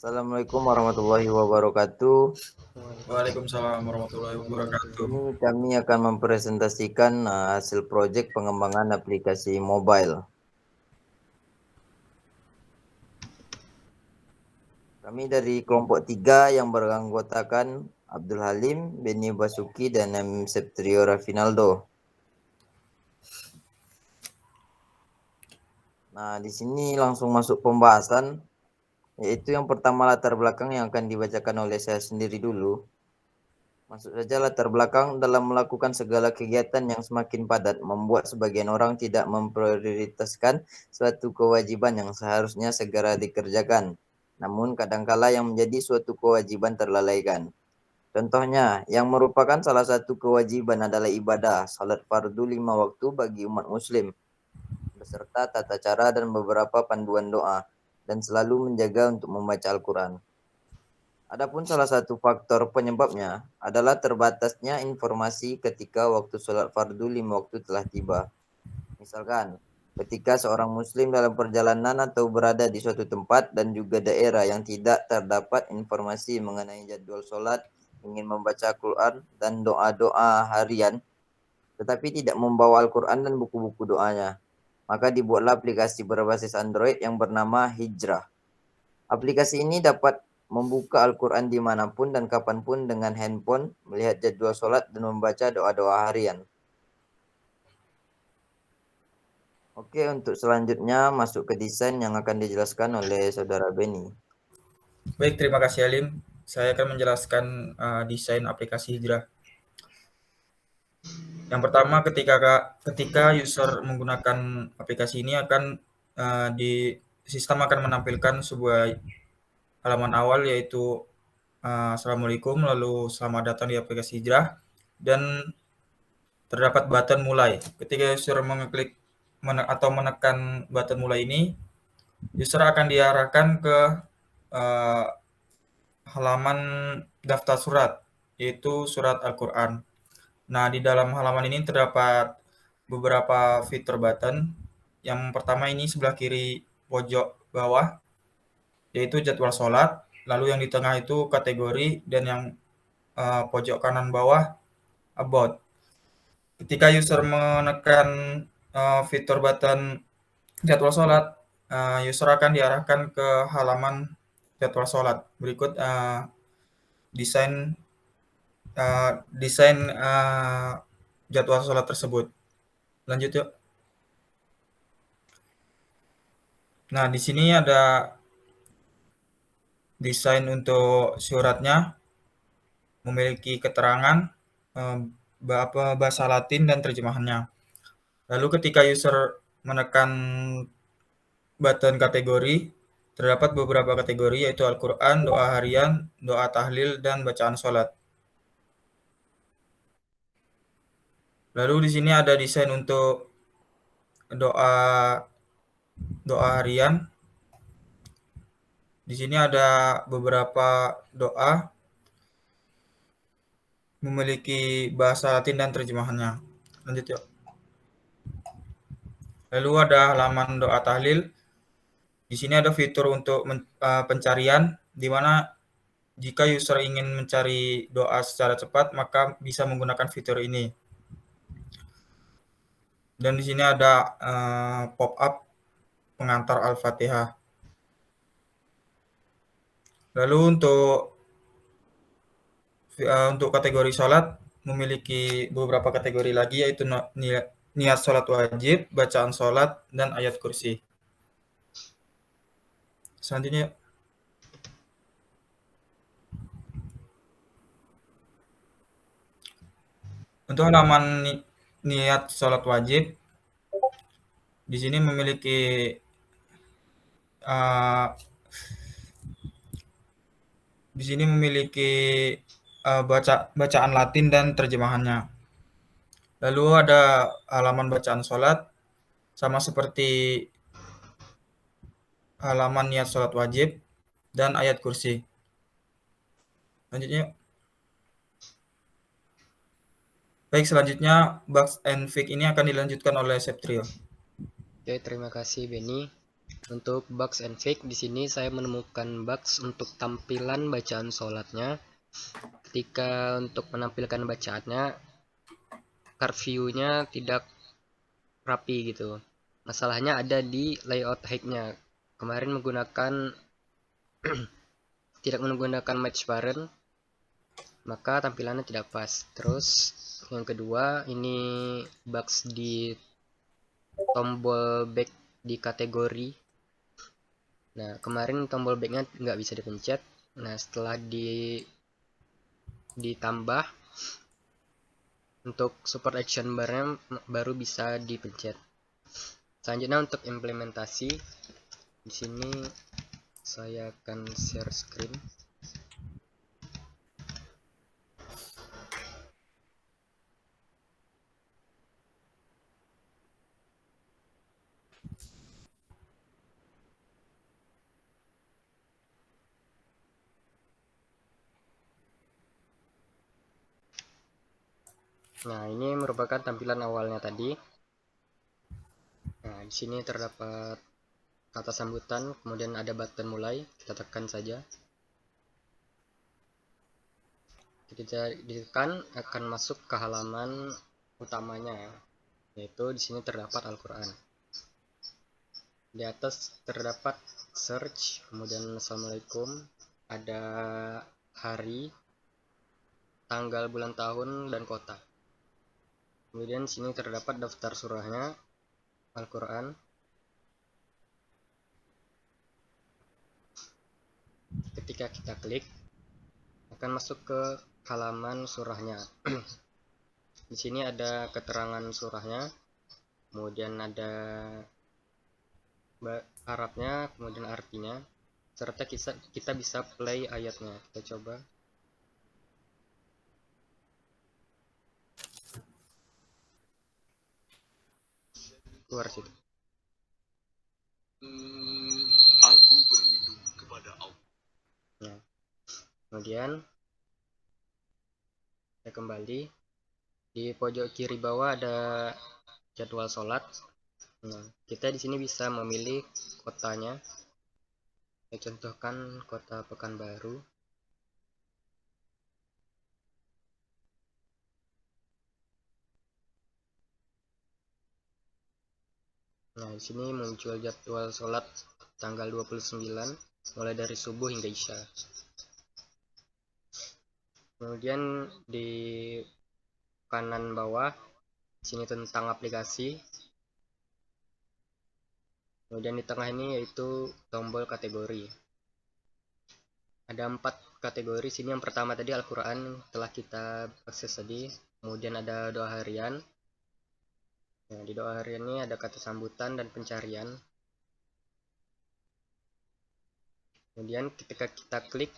Assalamualaikum warahmatullahi wabarakatuh. Waalaikumsalam warahmatullahi Di wabarakatuh. sini kami akan mempresentasikan hasil proyek pengembangan aplikasi mobile. Kami dari kelompok 3 yang beranggotakan Abdul Halim, Beni Basuki, dan M. Septrio Rafinaldo. Nah, di sini langsung masuk pembahasan, yaitu yang pertama latar belakang yang akan dibacakan oleh saya sendiri dulu. Masuk saja latar belakang dalam melakukan segala kegiatan yang semakin padat membuat sebagian orang tidak memprioritaskan suatu kewajiban yang seharusnya segera dikerjakan. Namun kadangkala yang menjadi suatu kewajiban terlalaikan. Contohnya, yang merupakan salah satu kewajiban adalah ibadah, salat fardu 5 waktu bagi umat muslim, beserta tata cara dan beberapa panduan doa, dan selalu menjaga untuk membaca Al-Quran. Adapun salah satu faktor penyebabnya adalah terbatasnya informasi ketika waktu sholat fardu 5 waktu telah tiba. Misalkan, ketika seorang muslim dalam perjalanan atau berada di suatu tempat dan juga daerah yang tidak terdapat informasi mengenai jadwal sholat, ingin membaca Al-Quran dan doa-doa harian, tetapi tidak membawa Al-Quran dan buku-buku doanya, maka dibuatlah aplikasi berbasis Android yang bernama Hijrah. Aplikasi ini dapat membuka Al-Quran dimanapun dan kapanpun dengan handphone, melihat jadwal sholat, dan membaca doa-doa harian. Oke, untuk selanjutnya masuk ke desain yang akan dijelaskan oleh Saudara Beni. Baik, terima kasih Alim. Saya akan menjelaskan desain aplikasi Hijrah. Yang pertama, ketika user menggunakan aplikasi ini akan di sistem akan menampilkan sebuah halaman awal yaitu Assalamualaikum, lalu selamat datang di aplikasi Hijrah, dan terdapat button mulai. Ketika user mengeklik atau menekan button mulai ini, user akan diarahkan ke uh, halaman daftar surat, yaitu surat Al-Quran. Nah, di dalam halaman ini terdapat beberapa fitur button. Yang pertama ini sebelah kiri pojok bawah, yaitu jadwal sholat. Lalu yang di tengah itu kategori, dan yang pojok kanan bawah about. Ketika user menekan fitur button jadwal sholat, user akan diarahkan ke halaman jadwal sholat. Berikut desain desain jadwal sholat tersebut. Lanjut yuk. Nah, di sini ada desain untuk suratnya, memiliki keterangan bahasa Latin dan terjemahannya. Lalu ketika user menekan button kategori, terdapat beberapa kategori yaitu Al-Quran, doa harian, doa tahlil, dan bacaan sholat. Lalu di sini ada desain untuk doa harian. Di sini ada beberapa doa memiliki bahasa Latin dan terjemahannya. Lanjut yuk. Lalu ada halaman doa tahlil. Di sini ada fitur untuk pencarian, di mana jika user ingin mencari doa secara cepat, maka bisa menggunakan fitur ini. Dan di sini ada pop-up pengantar Al-Fatihah. Lalu untuk kategori sholat memiliki beberapa kategori lagi, yaitu niat sholat wajib, bacaan sholat, dan ayat kursi. Selanjutnya, untuk halaman niat sholat wajib, di sini memiliki bacaan Latin dan terjemahannya. Lalu ada halaman bacaan sholat, sama seperti halaman niat sholat wajib dan ayat kursi. Lanjutnya. Baik, selanjutnya Bugs and Fix ini akan dilanjutkan oleh Septrio. Oke, terima kasih Beni. Untuk bugs and fake, di sini saya menemukan bugs untuk tampilan bacaan sholatnya. Ketika untuk menampilkan bacaannya, card view-nya tidak rapi gitu. Masalahnya ada di layout height-nya. Kemarin tidak menggunakan match parent, maka tampilannya tidak pas. Terus yang kedua, ini bugs di tombol back di kategori. Nah, kemarin tombol backnya nggak bisa dipencet. Nah, setelah ditambah untuk support action bar-nya baru bisa dipencet. Selanjutnya untuk implementasi, di sini saya akan share screen. Nah, ini merupakan tampilan awalnya tadi. Nah, di sini terdapat kata sambutan, kemudian ada button mulai, kita tekan saja. Ketika ditekan akan masuk ke halaman utamanya, yaitu di sini terdapat Al-Qur'an. Di atas terdapat search, kemudian Assalamualaikum, ada hari, tanggal, bulan, tahun, dan kota. Kemudian sini terdapat daftar surahnya, Al-Quran. Ketika kita klik, akan masuk ke halaman surahnya. Di sini ada keterangan surahnya, kemudian ada Arabnya, kemudian artinya, serta kita bisa play ayatnya. Kita coba. Keluar situ. Aku berlindung kepada Allah. Nah, kemudian saya kembali. Di pojok kiri bawah ada jadwal sholat. Nah, kita di sini bisa memilih kotanya. Saya contohkan kota Pekanbaru. Nah, di sini muncul jadwal sholat tanggal 29 mulai dari subuh hingga isya. Kemudian di kanan bawah sini tentang aplikasi. Kemudian di tengah ini yaitu tombol kategori. Ada 4 kategori sini. Yang pertama tadi Al-Quran telah kita akses tadi. Kemudian ada doa harian. Nah, di doa harian ini ada kata sambutan dan pencarian. Kemudian ketika kita klik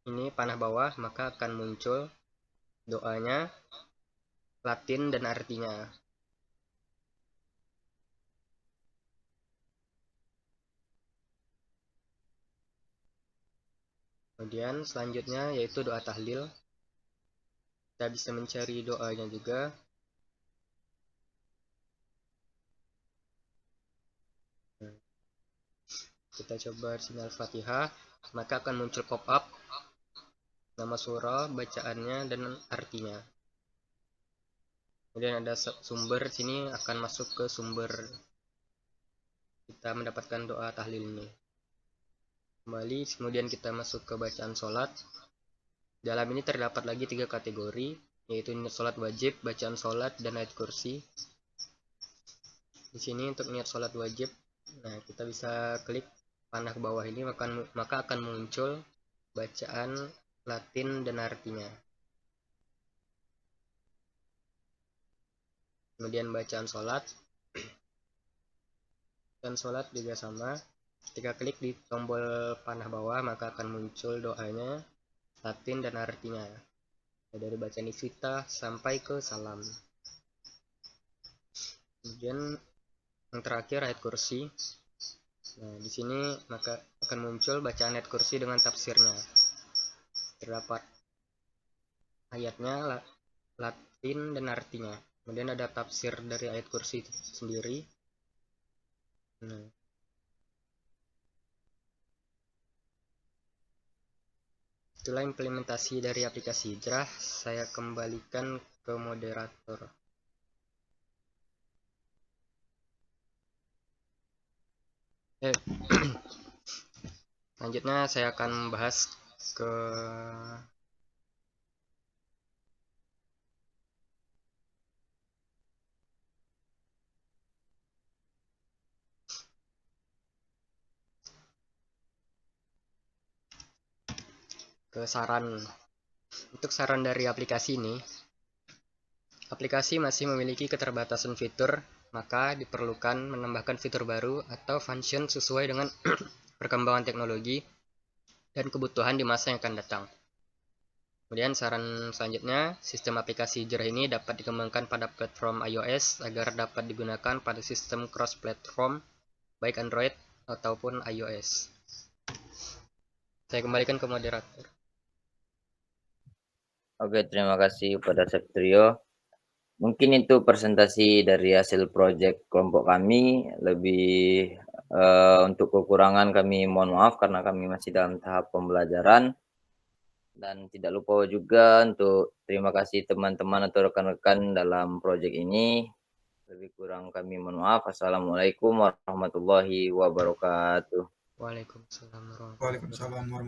ini panah bawah, maka akan muncul doanya, Latin dan artinya. Kemudian selanjutnya yaitu doa tahlil. Kita bisa mencari doanya juga. Kita coba sini Al-Fatihah, maka akan muncul pop-up nama surah, bacaannya, dan artinya. Kemudian ada sumber, sini akan masuk ke sumber kita mendapatkan doa tahlil ini. Kembali, kemudian kita masuk ke bacaan sholat. Dalam ini terdapat lagi 3 kategori, yaitu niat sholat wajib, bacaan sholat, dan ayat kursi. Di sini untuk niat sholat wajib, nah kita bisa klik panah ke bawah ini, maka akan muncul bacaan Latin dan artinya. Kemudian bacaan sholat, dan sholat juga sama. Ketika klik di tombol panah bawah, maka akan muncul doanya, Latin dan artinya. Dari bacaan iftitah sampai ke salam. Kemudian yang terakhir ayat kursi. Nah, di sini maka akan muncul bacaan ayat kursi dengan tafsirnya. Terdapat ayatnya, Latin dan artinya. Kemudian ada tafsir dari ayat kursi itu sendiri. Nah, itulah implementasi dari aplikasi Hijrah. Saya kembalikan ke moderator. Selanjutnya saya akan membahas ke saran. Untuk saran dari aplikasi ini, aplikasi masih memiliki keterbatasan fitur, maka diperlukan menambahkan fitur baru atau function sesuai dengan perkembangan teknologi dan kebutuhan di masa yang akan datang. Kemudian saran selanjutnya, sistem aplikasi Hijrah ini dapat dikembangkan pada platform iOS agar dapat digunakan pada sistem cross-platform, baik Android ataupun iOS. Saya kembalikan ke moderator. Oke, terima kasih kepada Septrio. Mungkin itu presentasi dari hasil proyek kelompok kami. Lebih untuk kekurangan kami mohon maaf karena kami masih dalam tahap pembelajaran. Dan tidak lupa juga untuk terima kasih teman-teman atau rekan-rekan dalam proyek ini. Lebih kurang kami mohon maaf. Assalamualaikum warahmatullahi wabarakatuh. Waalaikumsalam warahmatullahi wabarakatuh. Waalaikumsalam warahmatullahi